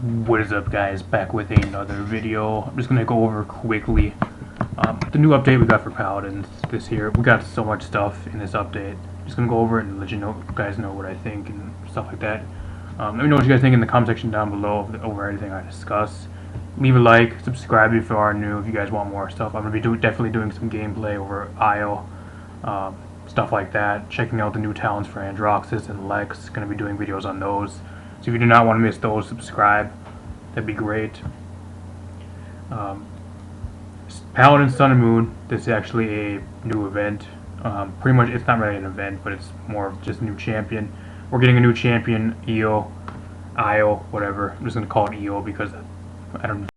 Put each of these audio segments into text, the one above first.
What is up, guys? Back with another video. I'm just gonna go over quickly the new update we got for Paladins this year. We got so much stuff in this update. Just gonna go over it and let you guys know what I think and stuff like that. Let me know what you guys think in the comment section down below over anything I discuss. Leave a like, subscribe if you are new. If you guys want more stuff, I'm gonna be definitely doing some gameplay over IO, stuff like that. Checking out the new talents for Androxus and Lex. Gonna be doing videos on those. So if you do not want to miss those, subscribe. That'd be great. Paladins, Sun and Moon. This is actually a new event. Pretty much, it's not really an event, but it's more of just a new champion. We're getting a new champion, IO, whatever. I'm just gonna call it EO because I don't.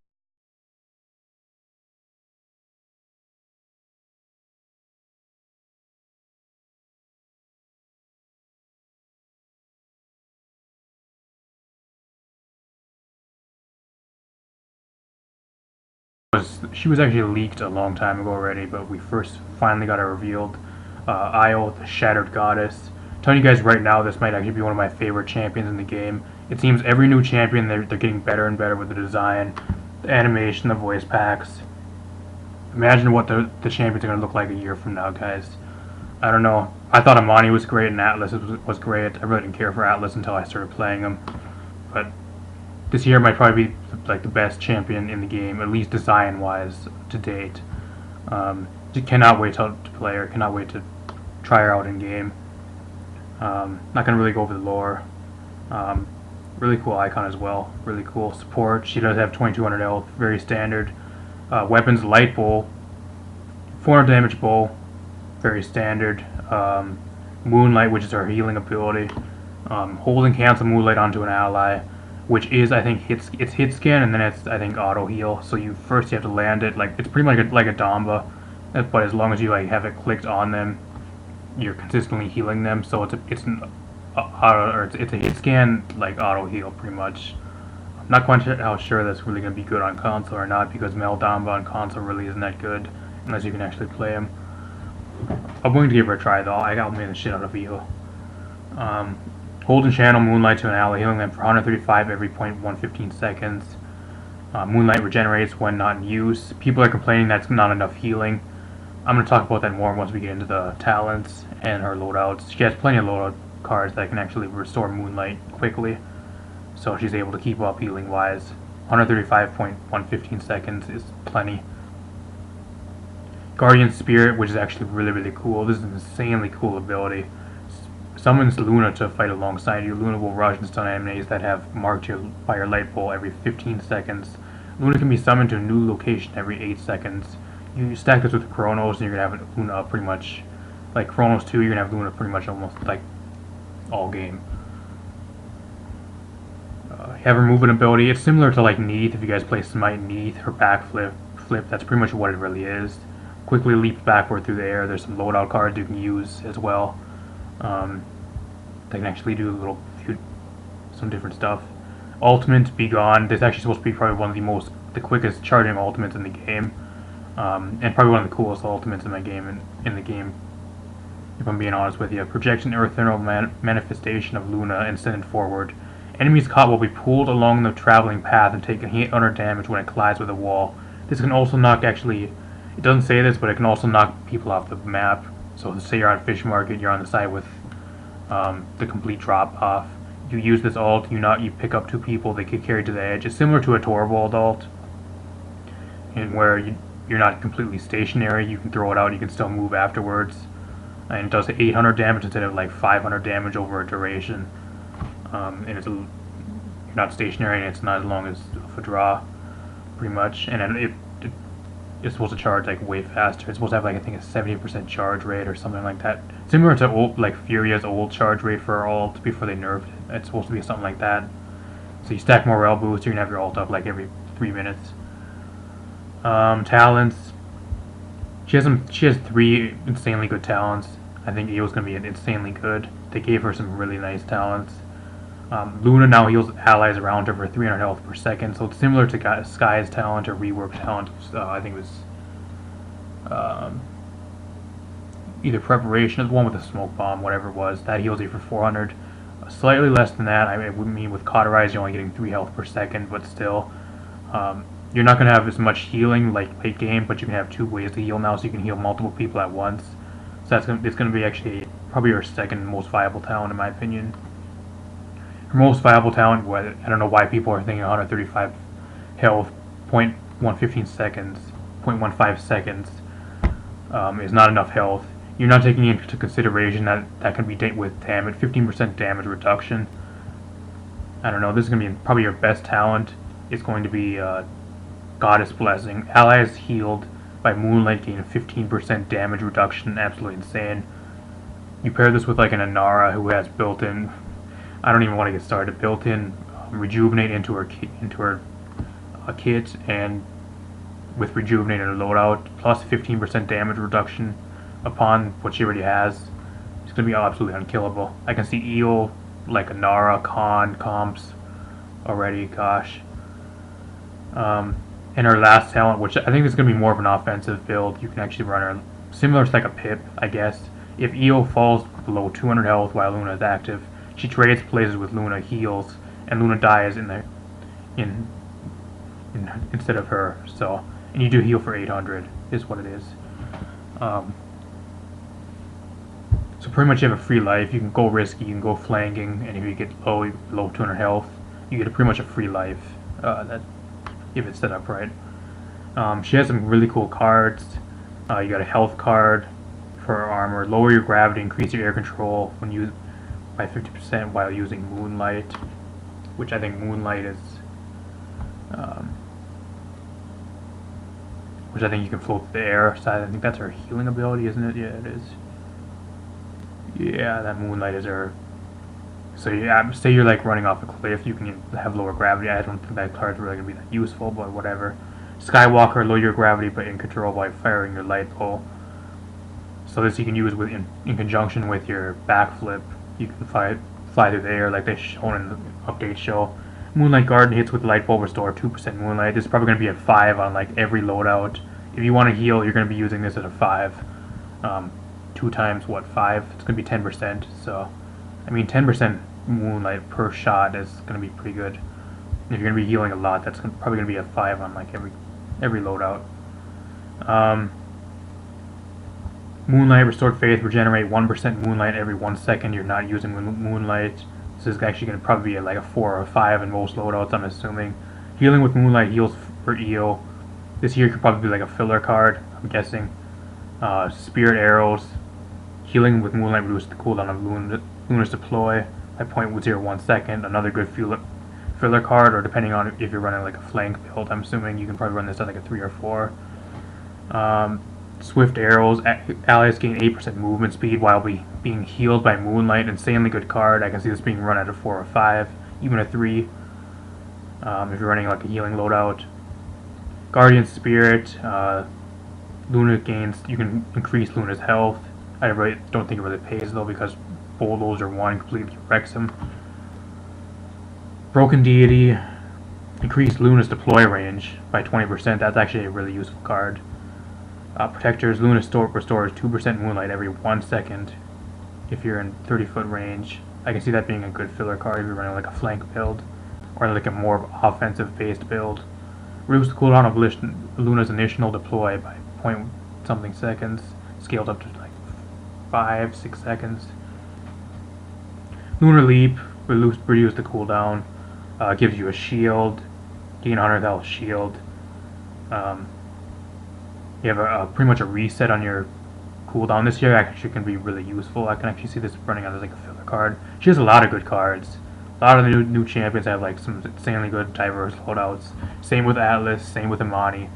She was actually leaked a long time ago already, but we first finally got her revealed. Io, the Shattered Goddess. I'm telling you guys right now, this might actually be one of my favorite champions in the game. It seems every new champion, they're getting better and better with the design, the animation, the voice packs. Imagine what the champions are going to look like a year from now, guys. I don't know. I thought Amani was great and Atlas was great. I really didn't care for Atlas until I started playing him. But this year might probably be like the best champion in the game, at least design-wise to date. Just cannot wait to play her. Cannot wait to try her out in game. Not gonna really go over the lore. Really cool icon as well. Really cool support. She does have 2200 health. Very standard. Weapons: light bow, 400 damage bow. Very standard. Moonlight, which is her healing ability. Hold and cancel Moonlight onto an ally, which is, I think, it's hit scan, and then it's, I think, auto heal. So you have to land it, like it's pretty much like a Damba, but as long as you like have it clicked on them, you're consistently healing them. So it's a hit scan like auto heal pretty much. I'm not quite sure how sure that's really gonna be good on console or not, because Mel Damba on console really isn't that good unless you can actually play him. I'm going to give her a try though. I got the shit out of heal. Hold and channel Moonlight to an ally, healing them for 135 every 0.115 seconds. Moonlight regenerates when not in use. People are complaining that's not enough healing. I'm going to talk about that more once we get into the talents and her loadouts. She has plenty of loadout cards that can actually restore Moonlight quickly, so she's able to keep up healing wise. 135.115 seconds is plenty. Guardian Spirit, which is actually really cool. This is an insanely cool ability. Summons Luna to fight alongside you. Luna will rush and stun enemies that have marked you by your light bow every 15 seconds. Luna can be summoned to a new location every 8 seconds. You stack this with Chronos, and you're going to have Luna pretty much, like Chronos 2, you're going to have Luna pretty much almost like all game. Have her movement ability. It's similar to like Neath. If you guys play Smite Neath, her backflip, that's pretty much what it really is. Quickly leaps backward through the air. There's some loadout cards you can use as well. They can actually do some different stuff. Ultimate, Be Gone. This is actually supposed to be probably one of the quickest charging ultimates in the game, and probably one of the coolest ultimates in the game. If I'm being honest with you, Projection Earthenal Manifestation of Luna and send it forward. Enemies caught will be pulled along the traveling path and take 800 damage when it collides with a wall. This can also knock it doesn't say this, but it can also knock people off the map. So say you're on Fish Market, you're on the side with the complete drop off. You use this ult, you pick up 2 people, they get carried to the edge. It's similar to a Torvald ult, and where you're not completely stationary. You can throw it out, you can still move afterwards, and it does 800 damage instead of like 500 damage over a duration. And you're not stationary, and it's not as long as a draw, pretty much. And it's supposed to charge like way faster. It's supposed to have like, I think, a 70% charge rate or something like that. Similar to like Furia's old charge rate for her ult before they nerfed it. It's supposed to be something like that. So you stack morale boost, you're gonna have your ult up like every 3 minutes. Talents. She has 3 insanely good talents. I think Eo's gonna be insanely good. They gave her some really nice talents. Luna now heals allies around her for 300 health per second, so it's similar to Sky's talent or Rework's talent. I think it was either Preparation, the one with the smoke bomb, whatever it was. That heals you for 400. Slightly less than that. I mean, with Cauterize, you're only getting 3 health per second, but still. You're not going to have as much healing like late game, but you can have 2 ways to heal now, so you can heal multiple people at once. So it's going to be actually probably your second most viable talent, in my opinion. Your most viable talent, I don't know why people are thinking 135 health, 0.115 seconds, 0.15 seconds is not enough health. You're not taking into consideration that can be with damage, 15% damage reduction. I don't know, this is going to be probably your best talent. It's going to be Goddess Blessing. Allies healed by Moonlight gain 15% damage reduction, absolutely insane. You pair this with like an Inara who has built-in, I don't even want to get started, built-in Rejuvenate into her kit, and with Rejuvenate and loadout, plus 15% damage reduction upon what she already has. It's going to be absolutely unkillable. I can see Eel, like Inara, Khan, comps already, gosh. And her last talent, which I think is going to be more of an offensive build, you can actually run her similar to like a Pip, I guess. If Eel falls below 200 health while Luna is active, she trades places with Luna, heals, and Luna dies instead of her. So, and you do heal for 800, is what it is. So pretty much you have a free life. You can go risky, you can go flanking, and if you get below 200 health, you get pretty much a free life. If it's set up right. She has some really cool cards. You got a health card for her armor. Lower your gravity, increase your air control when used by 50% while using Moonlight, which I think Moonlight is, which I think you can float through the air. So I think that's her healing ability, isn't it? Yeah, it is. Yeah, that Moonlight is her. So yeah, say you're like running off a cliff, you can have lower gravity. I don't think that card's really gonna be that useful, but whatever. Skywalker, lower your gravity but in control by firing your light pole. So this you can use in conjunction with your backflip. You can fly through the air like they shown in the update show. Moonlight Garden hits with light bulb restore 2% Moonlight. This is probably gonna be at 5 on like every loadout. If you want to heal, you're gonna be using this at a 5. 2 times what, 5? It's gonna be 10%. So I mean 10% Moonlight per shot is going to be pretty good. If you're going to be healing a lot, that's probably going to be a 5 on like every loadout. Moonlight, Restored Faith, regenerate 1% Moonlight every 1 second you're not using Moonlight. This is actually going to probably be like a 4 or a 5 in most loadouts, I'm assuming. Healing with Moonlight heals for EO. This here could probably be like a filler card, I'm guessing. Spirit Arrows. Healing with Moonlight reduces the cooldown of Luna's deploy by 0.01 second. Another good filler card, or depending on if you're running like a flank build, I'm assuming you can probably run this at like a 3 or 4. Swift Arrows. Allies gain 8% movement speed while being healed by Moonlight. Insanely good card. I can see this being run at a 4 or 5, even a 3. If you're running like a healing loadout. Guardian Spirit. Luna gains. You can increase Luna's health. I really don't think it really pays though, because Bulldozer 1 completely wrecks him. Broken Deity. Increase Luna's deploy range by 20%. That's actually a really useful card. Protectors. Luna restores 2% Moonlight every 1 second if you're in 30-foot range. I can see that being a good filler card if you're running like a flank build or like a more offensive-based build. Reduce the cooldown of Luna's initial deploy by point something seconds, scaled up to like 5-6 seconds. Lunar Leap, reduce the cooldown, gives you a shield, gain 100 health shield. You have pretty much a reset on your cooldown. This year actually can be really useful. I can actually see this running out as like a filler card. She has a lot of good cards. A lot of the new champions have like some insanely good diverse loadouts. Same with Atlas, same with Imani,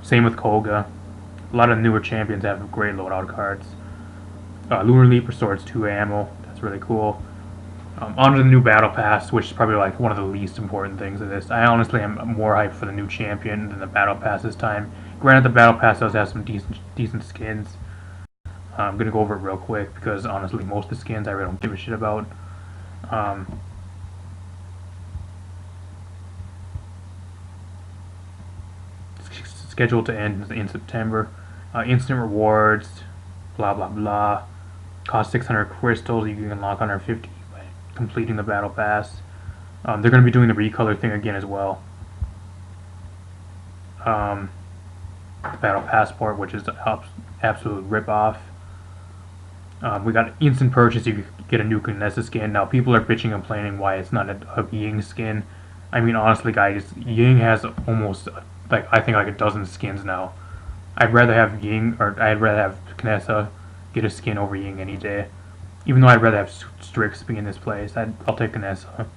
same with Koga. A lot of newer champions have great loadout cards. Lunar Leap restores 2 ammo. That's really cool. On to the new Battle Pass, which is probably like one of the least important things of this. I honestly am more hyped for the new champion than the Battle Pass this time. Granted, the Battle Pass does have some decent skins. I'm gonna go over it real quick because honestly, most of the skins I really don't give a shit about. Scheduled to end in September. Instant rewards, blah blah blah. Cost 600 crystals. You can unlock 150 completing the Battle Pass. They're going to be doing the recolor thing again as well. The Battle Passport, which is an absolute rip-off. We got instant purchase. You get a new Kinessa skin. Now people are bitching and complaining why it's not a Ying skin. I mean, honestly, guys, Ying has almost I think like a dozen skins now. I'd rather have Ying, or I'd rather have Kinessa get a skin over Ying any day. Even though I'd rather have Strix be in this place, I'll take Kinessa.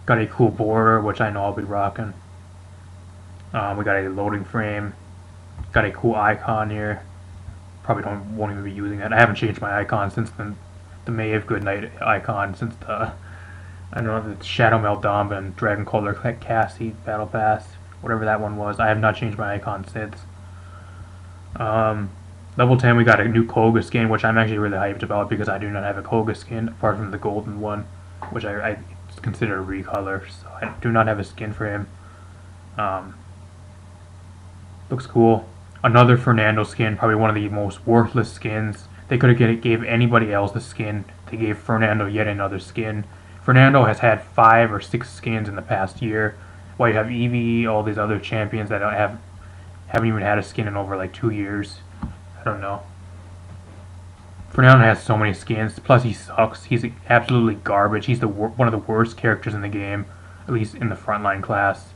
Got a cool border, which I know I'll be rocking. We got a loading frame. Got a cool icon here. Probably won't even be using it. I haven't changed my icon since the Maeve Goodnight icon, since the Shadow Meldamba and Dragon Color Cassie Battle Pass, whatever that one was. I have not changed my icon since. Level 10, we got a new Koga skin, which I'm actually really hyped about because I do not have a Koga skin apart from the golden one, which I consider a recolor, so I do not have a skin for him. Looks cool. Another Fernando skin, probably one of the most worthless skins. They could have gave anybody else the skin. They gave Fernando yet another skin. Fernando has had 5 or 6 skins in the past year, while you have Eevee, all these other champions that haven't even had a skin in over like 2 years. I don't know. Fernando has so many skins, plus he sucks. He's absolutely garbage. He's one of the worst characters in the game, at least in the frontline class.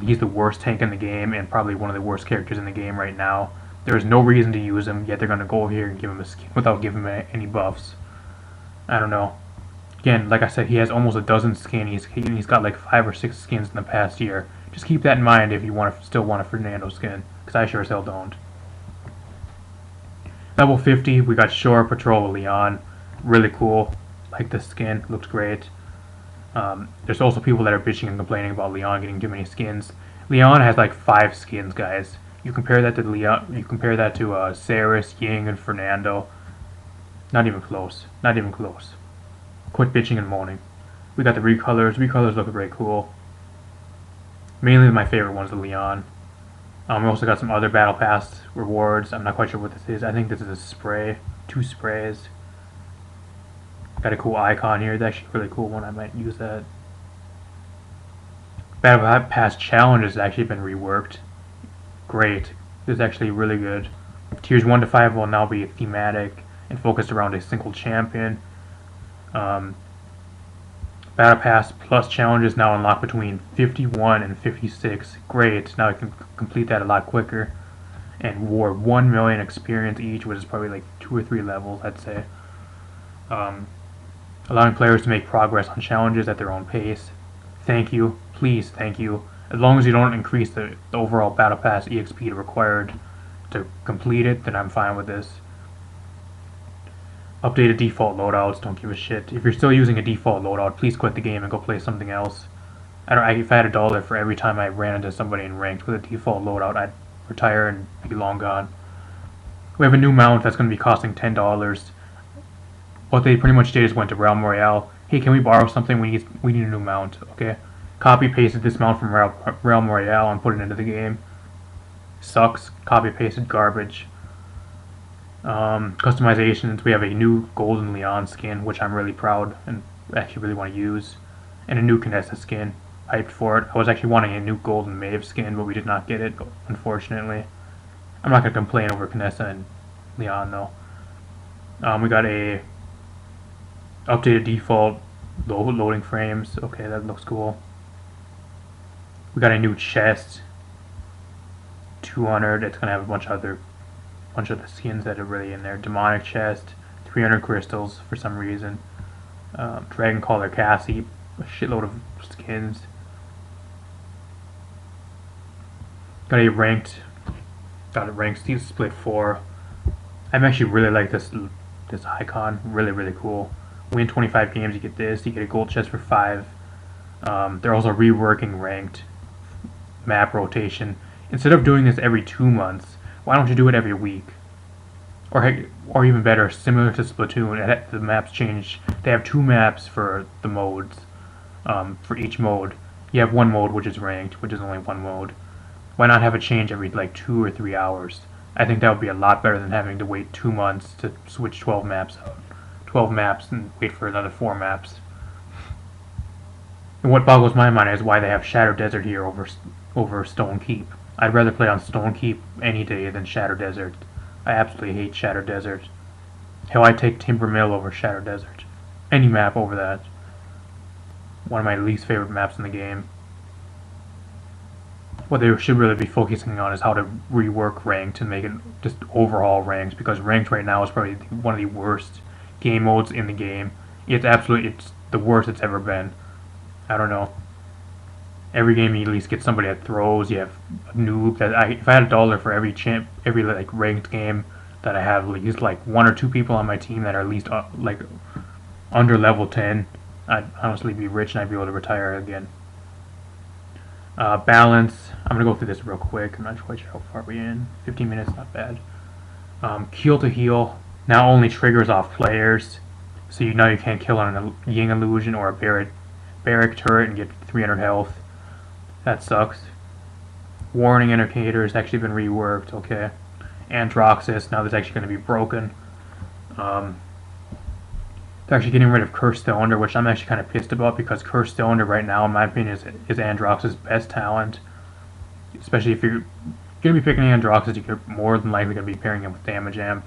He's the worst tank in the game and probably one of the worst characters in the game right now. There is no reason to use him, yet they're going to go over here and give him a skin without giving him any buffs. I don't know. Again, like I said, he has almost a dozen skins. He's got like 5 or 6 skins in the past year. Just keep that in mind if you still want a Fernando skin, because I sure as hell don't. Level 50, we got Shore Patrol with Leon. Really cool. Like this skin, looks great. There's also people that are bitching and complaining about Leon getting too many skins. Leon has like 5 skins, guys. You compare that to Leon. You compare that to Saris, Ying, and Fernando. Not even close. Not even close. Quit bitching and moaning. We got the recolors. Recolors look very cool. Mainly my favorite one's the Leon. We also got some other Battle Pass rewards. I'm not quite sure what this is. I think this is a spray. 2 sprays. Got a cool icon here. It's actually a really cool one. I might use that. Battle Pass challenge has actually been reworked. Great. This is actually really good. Tiers 1 to 5 will now be thematic and focused around a single champion. Battle Pass Plus challenges now unlock between 51 and 56. Great. Now I can complete that a lot quicker. And war 1 million experience each, which is probably like 2 or 3 levels, I'd say. Allowing players to make progress on challenges at their own pace. Thank you. Please, thank you. As long as you don't increase the overall Battle Pass EXP required to complete it, then I'm fine with this. Updated default loadouts, don't give a shit. If you're still using a default loadout, please quit the game and go play something else. If I had $1 for every time I ran into somebody in ranked with a default loadout, I'd retire and be long gone. We have a new mount that's going to be costing $10. What they pretty much did is went to Realm Royale. Hey, can we borrow something? We need a new mount. Okay. Copy pasted this mount from Realm Royale and put it into the game. Sucks. Copy pasted garbage. Customizations. We have a new Golden Leon skin, which I'm really proud and actually really want to use, and a new Kinessa skin. Hyped for it. I was actually wanting a new Golden Maeve skin, but we did not get it, unfortunately. I'm not gonna complain over Kinessa and Leon though. We got a updated default loading frames. Okay, that looks cool. We got a new chest. 200. It's gonna have a bunch of the skins that are really in there. Demonic chest. 300 crystals for some reason. Dragon Collar Cassie. A shitload of skins. Got a ranked Steel Split 4. I'm actually really like this icon. Really cool. Win 25 games, you get this. You get a gold chest for 5. They're also reworking ranked map rotation. Instead of doing this every 2 months, why don't you do it every week? Or even better, similar to Splatoon, the maps change. They have 2 maps for the modes. For each mode, you have 1 mode which is ranked, which is only 1 mode. Why not have it change every like 2 or 3 hours? I think that would be a lot better than having to wait 2 months to switch 12 maps out. 12 maps and wait for another 4 maps. And what boggles my mind is why they have Shadow Desert here over Stone Keep. I'd rather play on Stone Keep any day than Shadow Desert. I absolutely hate Shadow Desert. Hell, I take Timber Mill over Shadow Desert. Any map over that. One of my least favorite maps in the game. What they should really be focusing on is how to rework ranked and make it just overhaul ranks, because ranked right now is probably one of the worst game modes in the game. It's the worst it's ever been. I don't know. Every game you at least get somebody that throws. You have a noob that if I had $1 for every like ranked game that I have at least like 1 or 2 people on my team that are at least like under level 10, I'd honestly be rich and I'd be able to retire again. Balance. I'm gonna go through this real quick. I'm not quite sure how far we're in. 15 minutes, not bad. Kill to heal now only triggers off players, so you know you can't kill on a Ying illusion or a barrack turret and get 300 health. That sucks. Warning indicator has actually been reworked. Okay. Androxus, now that's actually going to be broken. They're actually getting rid of Cursed Cylinder, which I'm actually kind of pissed about, because Cursed Cylinder right now, in my opinion, is Androx's best talent. Especially if you're going to be picking Androxus, you're more than likely going to be pairing him with Damage Amp,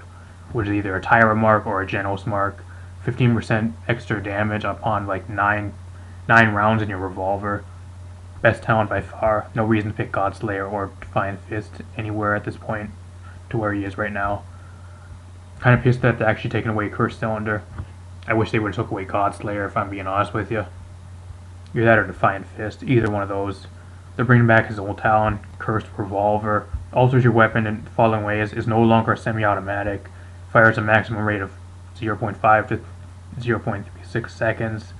which is either a Tyra mark or a Genos mark. 15% extra damage upon like 9 rounds in your revolver. Best talent by far. No reason to pick Godslayer or Defiant Fist anywhere at this point to where he is right now. Kind of pissed that they're actually taking away Cursed Cylinder. I wish they would have took away Godslayer, if I'm being honest with you. Either that or Defiant Fist. Either one of those. They're bringing back his old talent, Cursed Revolver. Alters your weapon in the following ways. Is no longer semi-automatic. Fires a maximum rate of 0.5 to 0.36 seconds.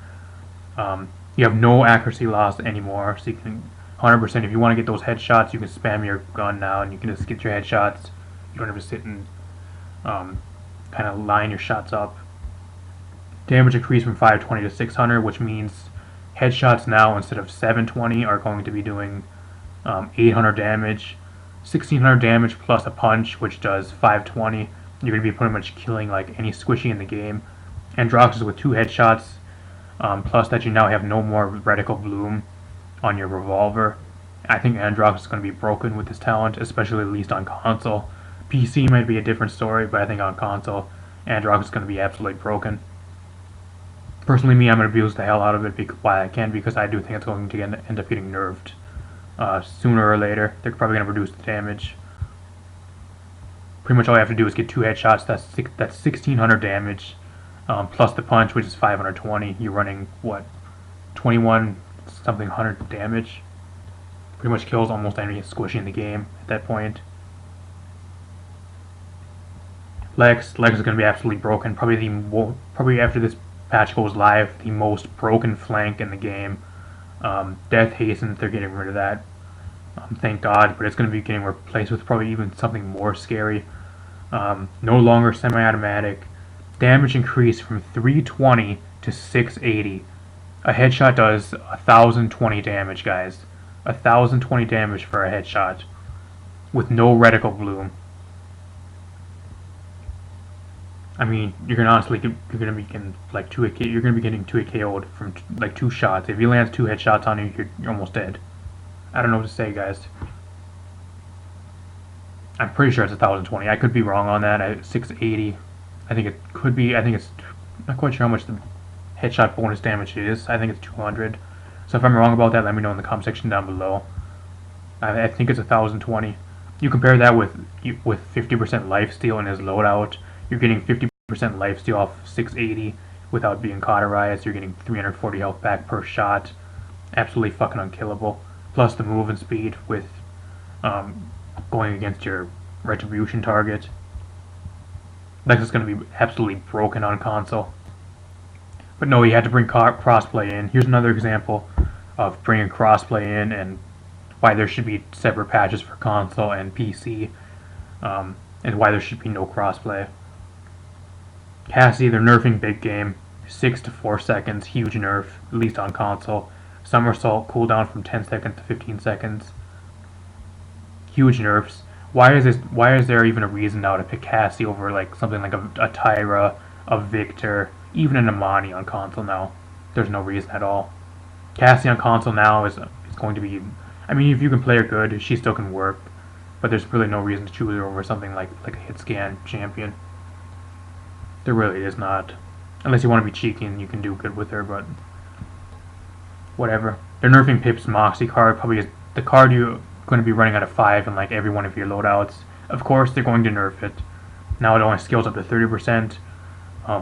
You have no accuracy loss anymore, so you can 100%, if you want to get those headshots, you can spam your gun now and you can just get your headshots. You don't have to sit and kind of line your shots up. Damage increased from 520 to 600, which means headshots now instead of 720 are going to be doing 800 damage. 1600 damage plus a punch, which does 520. You're going to be pretty much killing like any squishy in the game. Androxus with 2 headshots, plus that you now have no more reticle bloom on your revolver. I think Androxus is going to be broken with this talent, especially at least on console. PC might be a different story, but I think on console, Androxus is going to be absolutely broken. Personally, I'm going to abuse the hell out of it while I can, because I do think it's going to end up getting nerfed sooner or later. They're probably going to reduce the damage. Pretty much all you have to do is get 2 headshots. That's 1600 damage, plus the punch, which is 520. You're running what, 21 something hundred damage. Pretty much kills almost any squishy in the game at that point. Lex is going to be absolutely broken. Probably after this patch goes live, the most broken flank in the game. Death Hastens, they're getting rid of that. Thank God, but it's going to be getting replaced with probably even something more scary. No longer semi-automatic. Damage increased from 320 to 680. A headshot does 1020 damage, guys. 1020 damage for a headshot with no reticle bloom. I mean, you're gonna be getting like you're gonna be getting 2 KO'd from like 2 shots. If he lands 2 headshots on you, you're almost dead. I don't know what to say, guys. I'm pretty sure it's 1020. I could be wrong on that. 680. I think it could be. I think it's not quite sure how much the headshot bonus damage is. I think it's 200. So if I'm wrong about that, let me know in the comment section down below. I think it's 1020. You compare that with 50% lifesteal in his loadout. You're getting 50% lifesteal off 680 without being cauterized. You're getting 340 health back per shot. Absolutely fucking unkillable. Plus the movement speed with going against your retribution target. Lex is going to be absolutely broken on console. But no, you had to bring crossplay in. Here's another example of bringing crossplay in and why there should be separate patches for console and PC, and why there should be no crossplay. Cassie, they're nerfing big game. 6 to 4 seconds, huge nerf, at least on console. Somersault cooldown from 10 seconds to 15 seconds. Huge nerfs. Why is there even a reason now to pick Cassie over like something like a Tyra, a Victor, Even an Amani on console now, there's no reason at all. Cassie on console now is going to be. I mean, if you can play her good, she still can work, but there's really no reason to choose her over something like a hit scan champion. There really is not, unless you want to be cheeky and you can do good with her. But whatever. They're nerfing Pip's Moxie card. Probably is the card you're going to be running out of 5 in like every one of your loadouts. Of course, they're going to nerf it. Now it only scales up to 30%,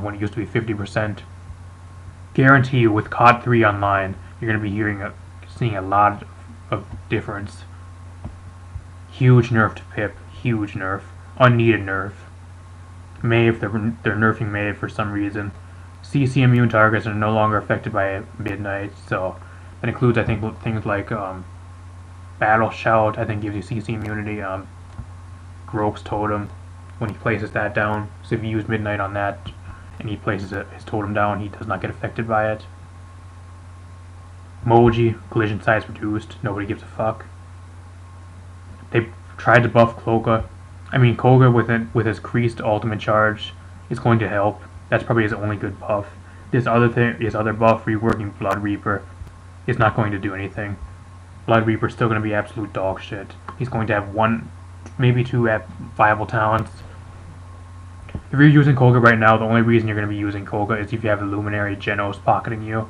when it used to be 50%. Guarantee you, with COD 3 online, you're going to be seeing a lot of difference. Huge nerf to Pip. Huge nerf. Unneeded nerf. Maeve, they're nerfing Maeve for some reason. CC immune targets are no longer affected by midnight, so that includes, I think, things like Battle Shout, I think gives you CC immunity. Grope's Totem, when he places that down, so if you use midnight on that and he places his totem down, he does not get affected by it. Moji, collision size reduced, nobody gives a fuck. They tried to buff Koga. I mean, Koga with his creased ultimate charge is going to help. That's probably his only good buff. His other buff, reworking Blood Reaper, is not going to do anything. Blood Reaper's still going to be absolute dog shit. He's going to have 1, maybe 2 viable talents. If you're using Koga right now, the only reason you're going to be using Koga is if you have a Luminary Genos pocketing you.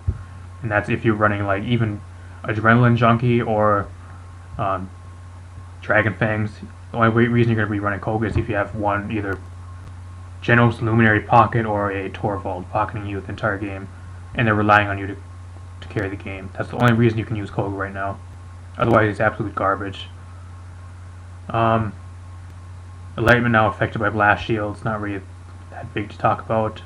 And that's if you're running like even Adrenaline Junkie or Dragon Fangs. The only reason you're going to be running Koga is if you have one, either Genos Luminary Pocket or a Torvald pocketing you the entire game, and they're relying on you to carry the game. That's the only reason you can use Koga right now. Otherwise, it's absolute garbage. Enlightenment now affected by Blast Shields, not really that big to talk about.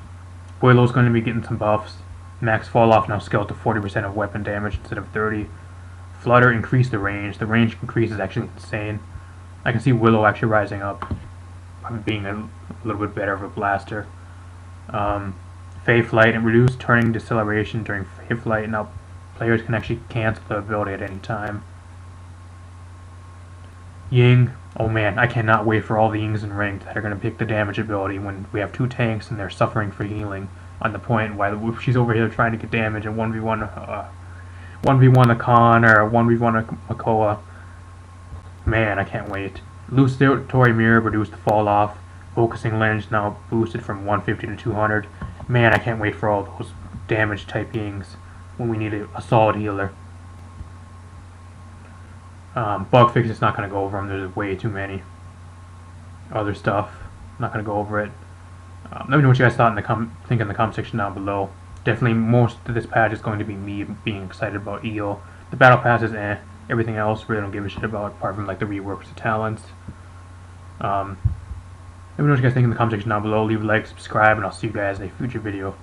Boilo's going to be getting some buffs. Max Fall Off now scaled to 40% of weapon damage instead of 30. Flutter increased the range. The range increase is actually insane. I can see Willow actually rising up, probably being a little bit better of a blaster. Fey Flight and reduced turning deceleration during Fey Flight. Now players can actually cancel the ability at any time. Ying, oh man, I cannot wait for all the Yings in ranked that are going to pick the damage ability when we have 2 tanks and they're suffering for healing on the point while she's over here trying to get damage and 1v1 a Khan or a 1v1 a Makoa. Man, I can't wait. Illusory Mirror reduced the fall off. Focusing Lens now boosted from 150 to 200. Man, I can't wait for all those damage type Yings when we need a solid healer. Bug fix is not going to go over them. There's way too many. Other stuff, not going to go over it. Let me know what you guys thought think in the comment section down below. Definitely most of this patch is going to be me being excited about EO. The battle pass is eh. Everything else really don't give a shit about, apart from like the reworks of talents. Let me know what you guys think in the comment section down below. Leave a like, subscribe, and I'll see you guys in a future video.